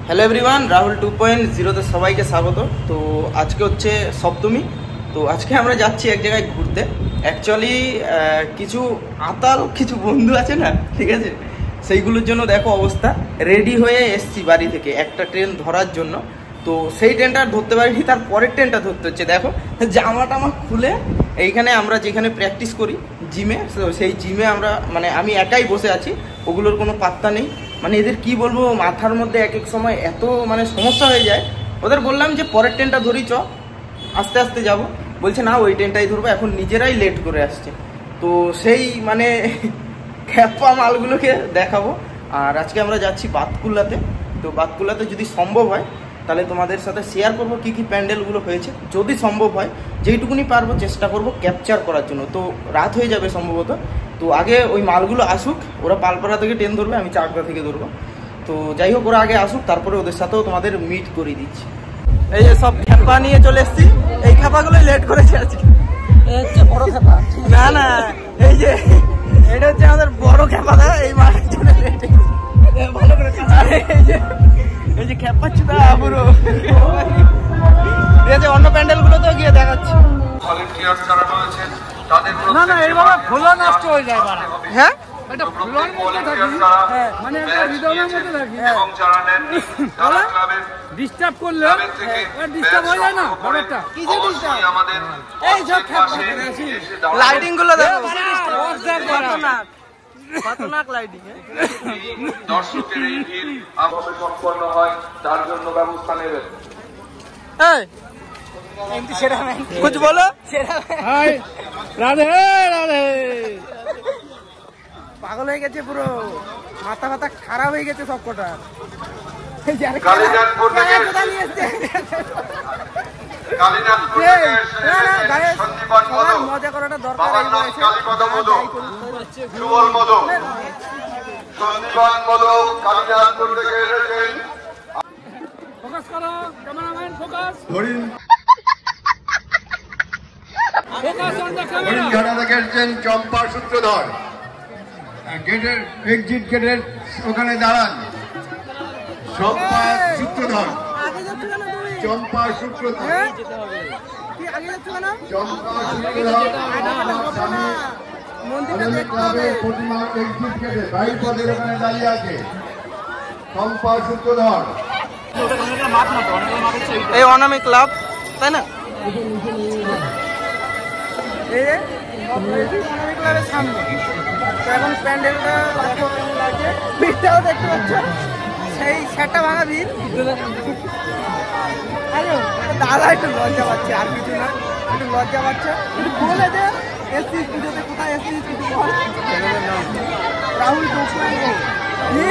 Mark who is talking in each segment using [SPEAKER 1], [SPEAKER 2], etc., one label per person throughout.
[SPEAKER 1] Hello everyone, Rahul 2.0 তে সবাইকে স্বাগত। তো আজকে হচ্ছে সপ্তমী। তো আজকে আমরা যাচ্ছি এক জায়গায় ঘুরতে। অ্যাকচুয়ালি কিছু কিছু বন্ধু আছে না, ঠিক আছে, সেইগুলোর জন্য দেখো অবস্থা। রেডি হয়ে এসছি বাড়ি থেকে একটা ট্রেন ধরার জন্য। তো সেই ট্রেনটা ধরতে পারিনি, তার পরের ট্রেনটা ধরতে হচ্ছে। দেখো জামা টামা খুলে এইখানে আমরা যেখানে প্র্যাকটিস করি জিমে, সেই জিমে আমরা আমি একাই বসে আছি, ওগুলোর কোনো পাত্তা নেই। এদের কি বলবো, মাথার মধ্যে এক এক সময় এত সমস্যা হয়ে যায়। ওদের বললাম যে পরের ট্রেনটা ধরি, চ আস্তে আস্তে যাব। বলছে না, ওই ট্রেনটাই ধরবো। এখন নিজেরাই লেট করে আসছে। তো সেই খ্যাপা মালগুলোকে দেখাবো। আর আজকে আমরা যাচ্ছি বাতকুল্লাতে। তো বাতকুল্লাতে যদি সম্ভব হয় তাহলে তোমাদের সাথে শেয়ার করবো কী কী প্যান্ডেলগুলো হয়েছে। যদি সম্ভব হয়, যেইটুকুনি পারবো চেষ্টা করব ক্যাপচার করার জন্য। তো রাত হয়ে যাবে সম্ভবত। তো আগে ওই মালগুলো আসুক, ওরা পালপাড়া থেকে ট্রেন ধরবে, আমি চাকদা থেকে ধরবো। তো যাই হোক, ওরা আগে আসুক, তারপরে ওদের সাথেও তোমাদের মিট করিয়ে দিচ্ছি। এই যে সব খ্যাপা নিয়ে চলে এসছি। এই খ্যাপাগুলোই লেট করেছে আজকে। বড় খ্যাপা না না, এই যে এটা হচ্ছে আমাদের বড় খ্যাপাটা। এই মাঠের জন্য ভালো করে এই যে খ্যাপাচ্ছুটা পুরো। ঠিক আছে, অন্য প্যান্ডেলগুলো তো গিয়ে দেখাচ্ছি।
[SPEAKER 2] না না, এইভাবে ফুলো নষ্ট হয়ে যায়।
[SPEAKER 1] হ্যাঁ,
[SPEAKER 2] এটা ফুলোর মধ্যে থাকি, মানে একটা রিদমের মধ্যে থাকি, ডিস্টার্ব করলে ডিস্টার্ব হয়ে যায় না ব্যাপারটা। কিসে ডিস্টার্ব? এই সব
[SPEAKER 1] লাইটিং গুলো দেখো,
[SPEAKER 3] খতরনাক লাইটিং। দর্শকের এই ভিড় আবহাওয়া সম্পন্ন হয়, তার জন্য ব্যবস্থা নেবেন।
[SPEAKER 1] कुछ बोलो।
[SPEAKER 2] রাধে রাধে।
[SPEAKER 1] পাগল হয়ে গেছে পুরো, মাথা মাথা খারাপ হয়ে গেছে সব কটা।
[SPEAKER 3] কালীনাথপুর থেকে
[SPEAKER 1] মজা করাটা দরকার।
[SPEAKER 3] কালীপদ মধু, সুবল মধু, সন্দীপন মধু কালীনাথপুর থেকে এসেছেন।
[SPEAKER 2] ফোকাস করো ক্যামেরাম্যান, ফোকাস।
[SPEAKER 3] হরিণঘাটা থেকে এসেছেন চম্পা সূত্রধর। গেটের এক্সিট গেটের ওখানে দাঁড়ান। চম্পা সূত্রধর, চম্পা সূত্রধর, চম্পা সূত্রধর। প্রতিমা এক্সিট গেটে বাইর পদের ওখানে দাঁড়িয়ে আছে চম্পা সূত্রধর।
[SPEAKER 1] এই অনামী ক্লাব, তাই না? অনামী ক্লাবের সামনে এখন প্যান্ডেলটা লাগছে, ভিড়টাও দেখতে পাচ্ছ, সেই সেটা ভাঙা ভিড়। দাদা একটু লজ্জা পাচ্ছে, আর কিছু না, একটু লজ্জা পাচ্ছে। বলে যে এসছিস পুজোতে, কোথায় এসছিস কিছু বল। রাহুল 2.0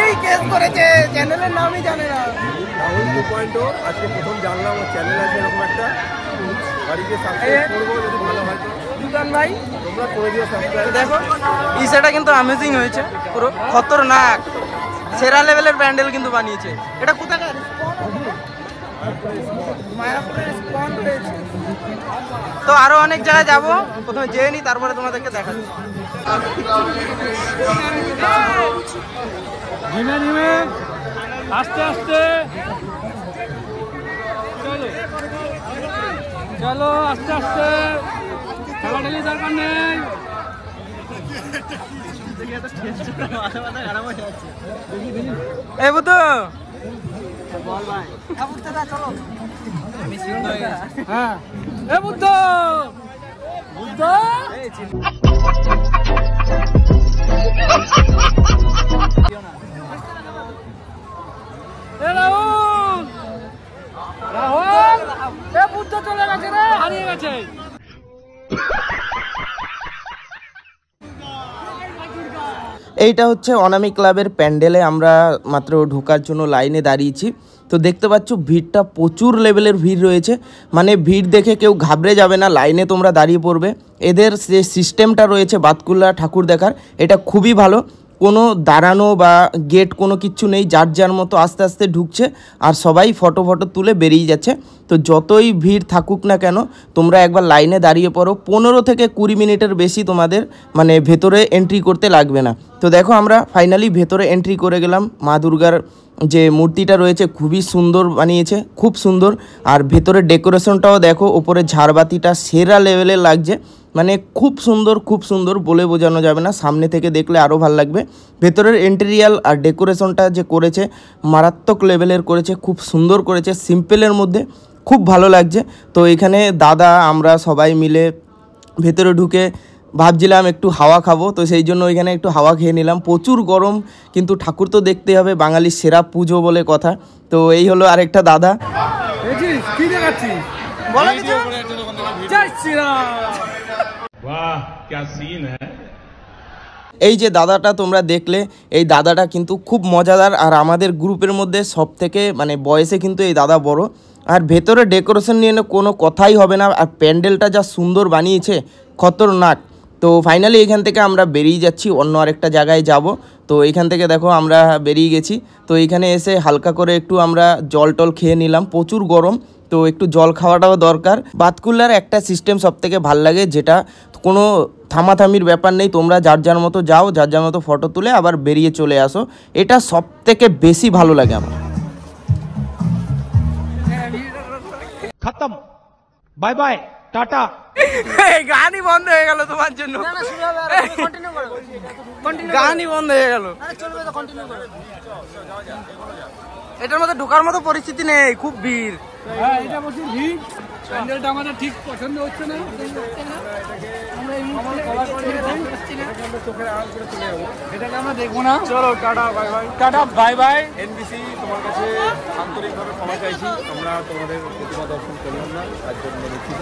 [SPEAKER 1] এই কেস করেছে, চ্যানেলের নামই জানে না।
[SPEAKER 4] রাহুল 2.0 আজকে প্রথম জানলাম ওর চ্যানেল আছে এরকম একটা। বাড়িতে সাবস্ক্রাইব করবো, যদি ভালো হয় তো।
[SPEAKER 1] দুকান ভাই
[SPEAKER 4] তোমরা করে দিও সাবস্ক্রাইব।
[SPEAKER 1] দেখো ইসাটা কিন্তু অ্যামেজিং হয়েছে, পুরো খতরনাক, সেরা লেভেলের প্যান্ডেল কিন্তু বানিয়েছে। এটা কোথাকার? মায়াপুরের স্পন রয়েছে। তো আরো অনেক জায়গায় যাবো, প্রথমে যেয়ে নি, তারপরে তোমাদেরকে দেখাচ্ছি।
[SPEAKER 2] ধীমে ধীমে, আস্তে আস্তে চলো চলো, আস্তে আস্তে, ঠেলাঠেলি দরকার নেই।
[SPEAKER 1] এই বুদ্ধু,
[SPEAKER 2] হ্যাঁ, এ বুদ্ধ বুদ্ধ, রাহুল রাহুল, এ বুদ্ধ চলে গেছে রে, হারিয়ে গেছে।
[SPEAKER 1] এইটা হচ্ছে অনামী ক্লাবের প্যান্ডেলে আমরা মাত্র ঢোকার জন্য লাইনে দাঁড়িয়েছি। তো দেখতে পাচ্ছ ভিড়টা প্রচুর লেভেলের ভিড় রয়েছে। ভিড় দেখে কেউ ঘাবড়ে যাবে না, লাইনে তোমরা দাঁড়িয়ে পড়বে। এদের যে সিস্টেমটা রয়েছে বাতকুল্লা ঠাকুর দেখার, এটা খুবই ভালো। কোনো দাঁড়ানো বা গেট কোনো কিচ্ছু নেই, যার যার মতো আস্তে আস্তে ঢুকছে আর সবাই ফটো তুলে বেরিয়ে যাচ্ছে। তো যতই ভিড় থাকুক না কেন তোমরা একবার লাইনে দাঁড়িয়ে পড়ো, 15 থেকে 20 মিনিটের বেশি তোমাদের মানে ভেতরে এন্ট্রি করতে লাগবে না। তো দেখো আমরা ফাইনালি ভেতরে এন্ট্রি করে গেলাম। মা দুর্গার যে মূর্তিটা রয়েছে খুবই সুন্দর বানিয়েছে, খুব সুন্দর। আর ভেতরে ডেকোরেশনটাও দেখো, ওপরে ঝাড়বাতিটা সেরা লেভেলের লাগছে, মানে খুব সুন্দর বলে বোঝানো যাবে না, সামনে থেকে দেখলে আরও ভালো লাগবে। ভেতরের ইন্টেরিয়াল আর ডেকোরেশনটা যে করেছে মারাত্মক লেভেলের করেছে, খুব সুন্দর করেছে, সিম্পলের মধ্যে খুব ভালো লাগছে। তো এখানে দাদা আমরা সবাই মিলে ভেতরে ঢুকে ভাবছিলাম একটু হাওয়া খাবো, তো সেই জন্য ওইখানে একটু হাওয়া খেয়ে নিলাম। প্রচুর গরম, কিন্তু ঠাকুর তো দেখতে হবে, বাঙালির সেরা পুজো বলে কথা। তো এই হলো আরেকটা দাদা।
[SPEAKER 4] কি দেখাচ্ছিস?
[SPEAKER 1] বলো কিছু।
[SPEAKER 2] জয় শ্রীরাম।
[SPEAKER 5] वाह क्या सीन है।
[SPEAKER 1] এই যে দাদাটা তোমরা দেখলে, এই দাদাটা কিন্তু খুব মজাদার, আর আমাদের গ্রুপের মধ্যে সব থেকে মানে বয়সে কিন্তু এই দাদা বড়। আর ভেতরে ডেকোরেশন নিয়ে কোনো কথাই হবে না, আর প্যান্ডেলটা যা সুন্দর বানিয়েছে খতরনাক। তো ফাইনালি এখান থেকে আমরা বেরিয়ে যাচ্ছি, অন্য আরেকটা জায়গায় যাব। তো এখান থেকে দেখো আমরা বেরিয়ে গেছি। তো এইখানে এসে হালকা করে একটু আমরা জল টল খেয়ে নিলাম, প্রচুর গরম, তো একটু জল খাওয়াটাও দরকার। বাতকুল্লার একটা সিস্টেম সব থেকে ভাল লাগে, যেটা কোনো থামাথামির ব্যাপার নেই, তোমরা যার যার মতো যাও, যার যার মতো ফটো তুলে আবার বেরিয়ে চলে আসো, এটা সব থেকে বেশি ভালো লাগে আমার।
[SPEAKER 5] खत्म बाय बाय टाटा।
[SPEAKER 1] গানই বন্ধ হয়ে গেল তোমার জন্য, গানই বন্ধ হয়ে গেল। এটার মধ্যে ঢোকার মতো পরিস্থিতি নেই, খুব ভিড়।
[SPEAKER 2] হ্যাঁ, এটা প্রচুর ভিড়। প্যান্ডেলটা আমাদের ঠিক পছন্দ হচ্ছে না, আমরা এই মুহূর্তে কভার করে দিচ্ছি না, এটাকে আমরা দেখবো না।
[SPEAKER 4] চলো tata bye bye.
[SPEAKER 2] Tata bye bye.
[SPEAKER 4] NBC তোমার কাছে আন্তরিকভাবে ক্ষমা চাইছি, আমরা তোমাদের প্রতিমা দর্শন করলাম না, তার জন্য দুঃখিত।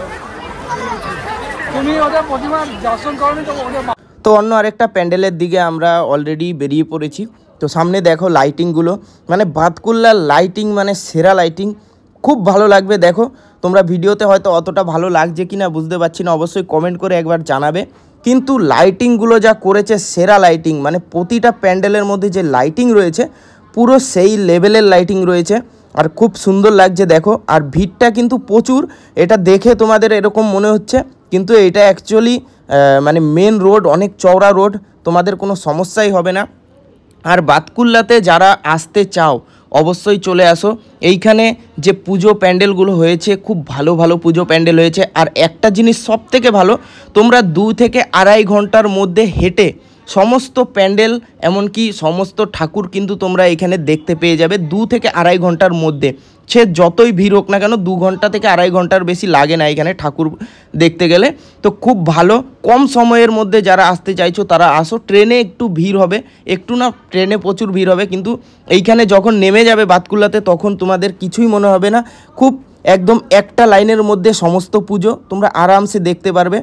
[SPEAKER 2] তুমি ওদের প্রতিমা দর্শন করনি তো ওদের
[SPEAKER 1] তো অন্য আরেকটা প্যান্ডেলের দিকে আমরা অলরেডি বেরিয়ে পড়েছি। তো সামনে দেখো লাইটিংগুলো, মানে বাতকুল্লার লাইটিং মানে সেরা লাইটিং, খুব ভালো লাগবে। দেখো তোমরা ভিডিওতে হয়তো অতটা ভালো লাগছে কি না বুঝতে পারছি না, অবশ্যই কমেন্ট করে একবার জানাবে। কিন্তু লাইটিংগুলো যা করেছে সেরা লাইটিং, মানে প্রতিটা প্যান্ডেলের মধ্যে যে লাইটিং রয়েছে পুরো সেই লেভেলের লাইটিং রয়েছে, আর খুব সুন্দর লাগছে দেখো। আর ভিড়টা কিন্তু প্রচুর, এটা দেখে তোমাদের এরকম মনে হচ্ছে, কিন্তু এটা অ্যাকচুয়ালি মানে মেন রোড, অনেক চওড়া রোড, তোমাদের কোনো সমস্যাই হবে না। আর বাতকুল্লাতে যারা আসতে চাও অবশ্যই চলে আসো। এইখানে যে পুজো প্যান্ডেলগুলো হয়েছে খুব ভালো ভালো পুজো প্যান্ডেল হয়েছে। আর একটা জিনিস সব থেকে ভালো, তোমরা 2 থেকে আড়াই ঘন্টার মধ্যে হেঁটে সমস্ত প্যান্ডেল এমনকি সমস্ত ঠাকুর কিন্তু তোমরা এখানে দেখতে পেয়ে যাবে 2 থেকে আড়াই ঘন্টার মধ্যে। সে যতই ভিড় হোক না কেন, 2 ঘন্টা থেকে আড়াই ঘন্টার বেশি লাগে না এখানে ঠাকুর দেখতে গেলে। তো খুব ভালো, কম সময়ের মধ্যে যারা আসতে চাইছো তারা আসো। ট্রেনে একটু ভিড় হবে, একটু না, ট্রেনে প্রচুর ভিড় হবে, কিন্তু এইখানে যখন নেমে যাবে বাতকুল্লাতে তখন তোমাদের কিছুই মনে হবে না। খুব একদম একটা লাইনের মধ্যে সমস্ত পুজো তোমরা আরামসে দেখতে পারবে।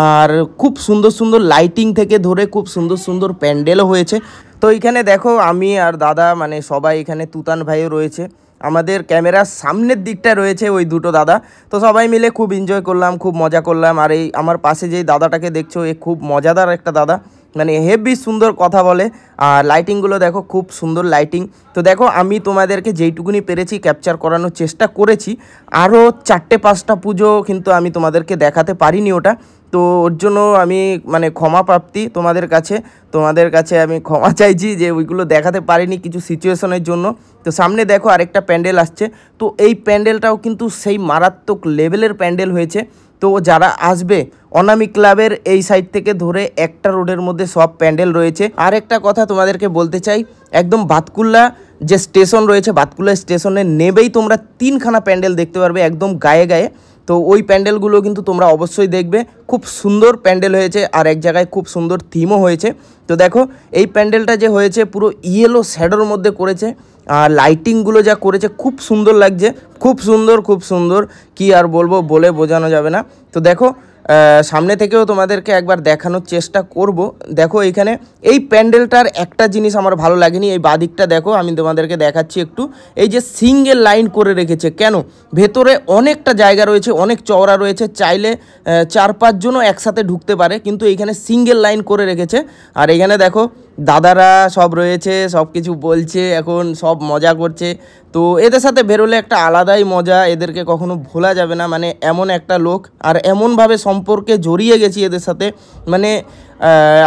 [SPEAKER 1] আর খুব সুন্দর সুন্দর লাইটিং থেকে ধরে খুব সুন্দর সুন্দর প্যান্ডেলও হয়েছে। তো এইখানে দেখো আমি আর দাদা মানে সবাই, এখানে তুতান ভাইও রয়েছে, আমাদের ক্যামেরার সামনের দিকটা রয়েছে ওই দুটো দাদা। তো সবাই মিলে খুব এনজয় করলাম, খুব মজা করলাম। আর এই আমার পাশে যেই দাদাটাকে দেখছো, এ খুব মজাদার একটা দাদা, মানে হেভি সুন্দর কথা বলে। আর লাইটিংগুলো দেখো, খুব সুন্দর লাইটিং। তো দেখো আমি তোমাদেরকে যেইটুকুনি পেরেছি ক্যাপচার করানোর চেষ্টা করেছি। আরও 4-5টা পুজো কিন্তু আমি তোমাদেরকে দেখাতে পারিনি ওটা, তো ওর জন্য আমি মানে ক্ষমা প্রাপ্তি তোমাদের কাছে আমি ক্ষমা চাইছি যে ওইগুলো দেখাতে পারিনি কিছু সিচুয়েশনের জন্য। তো সামনে দেখো আরেকটা প্যান্ডেল আসছে, তো এই প্যান্ডেলটাও কিন্তু সেই মারাত্মক লেভেলের প্যান্ডেল হয়েছে। তো যারা আসবে অনামিক ক্লাবের এই সাইড থেকে ধরে একটা রোডের মধ্যে সব প্যান্ডেল রয়েছে। আর একটা কথা তোমাদেরকে বলতে চাই, একদম বাতকুল্লা যে স্টেশন রয়েছে, বাতকুল্লা স্টেশনে নেবেই তোমরা 3খানা প্যান্ডেল দেখতে পারবে একদম গায়ে গায়ে। তো ওই প্যান্ডেলগুলো কিন্তু তোমরা অবশ্যই দেখবে, খুব সুন্দর প্যান্ডেল হয়েছে। আর এক জায়গায় খুব সুন্দর থিমও হয়েছে। তো দেখো এই প্যান্ডেলটা যে হয়েছে পুরো ইয়েলো শ্যাডোর মধ্যে করেছে, আর লাইটিংগুলো যা করেছে খুব সুন্দর লাগছে, খুব সুন্দর, কি আর বলবো, বলে বোঝানো যাবে না। তো দেখো সামনে থেকেও তোমাদেরকে একবার দেখানোর চেষ্টা করব। দেখো এইখানে এই প্যান্ডেলটার একটা জিনিস আমার ভালো লাগেনি, এই বাদিকটা দেখো, আমি তোমাদেরকে দেখাচ্ছি একটু। এই যে সিঙ্গেল লাইন করে রেখেছে, কেন? ভেতরে অনেকটা জায়গা রয়েছে, অনেক চওড়া রয়েছে, চাইলে 4-5 জনও একসাথে ঢুকতে পারে, কিন্তু এইখানে সিঙ্গেল লাইন করে রেখেছে। আর এখানে দেখো দাদারা সব রয়েছে, সব কিছু বলছে, এখন সব মজা করছে। তো এদের সাথে বেরোলে একটা আলাদাই মজা, এদেরকে কখনো ভোলা যাবে না। মানে এমন একটা লোক, আর এমনভাবে সম্পর্কে জড়িয়ে গেছি এদের সাথে, মানে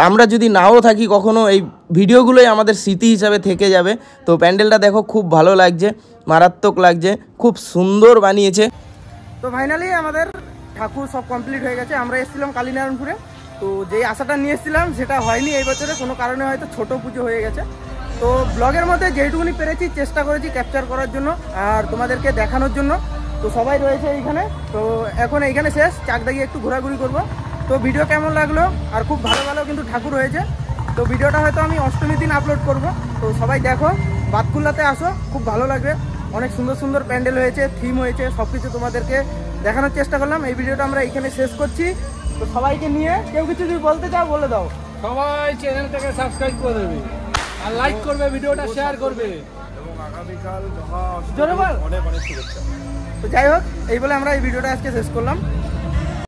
[SPEAKER 1] আমরা যদি নাও থাকি কখনো, এই ভিডিওগুলোই আমাদের স্মৃতি হিসাবে থেকে যাবে। তো প্যান্ডেলটা দেখো, খুব ভালো লাগছে, মারাত্মক লাগছে, খুব সুন্দর বানিয়েছে। তো ফাইনালি আমাদের ঠাকুর সব কমপ্লিট হয়ে গেছে। আমরা এসেছিলাম কালীনারায়ণপুরে, তো যেই আশাটা নিয়ে এসেছিলাম সেটা হয়নি এই বছরে, কোনো কারণে হয়তো ছোট পুজো হয়ে গেছে। তো ব্লগের মধ্যে যেইটুকুনি পেরেছি চেষ্টা করেছি ক্যাপচার করার জন্য আর তোমাদেরকে দেখানোর জন্য। তো সবাই রয়েছে এইখানে, তো এখন এইখানে শেষ, চাকদাগিয়ে একটু ঘোরাঘুরি করব। তো ভিডিও কেমন লাগলো, আর খুব ভালো ভালো কিন্তু ঠাকুর হয়েছে। তো ভিডিওটা হয়তো আমি অষ্টমীর দিন আপলোড করব। তো সবাই দেখো, বাতকুল্লাতে আসো, খুব ভালো লাগবে। অনেক সুন্দর সুন্দর প্যান্ডেল হয়েছে, থিম হয়েছে, সব কিছু তোমাদেরকে দেখানোর চেষ্টা করলাম। এই ভিডিওটা আমরা এইখানে শেষ করছি। তো সবাইকে নিয়ে কেউ কিছু যদি বলতে চাও বলে দাও।
[SPEAKER 2] সবাই চ্যানেলটাকে সাবস্ক্রাইব করে দেবে আর লাইক করবে, ভিডিওটা শেয়ার করবে
[SPEAKER 4] এবং আগামীকাল মহা
[SPEAKER 1] জোরে বল।
[SPEAKER 4] অনেক অনেক শুভেচ্ছা।
[SPEAKER 1] তো যাই হোক, এই বলে আমরা এই ভিডিওটা আজকে শেষ করলাম।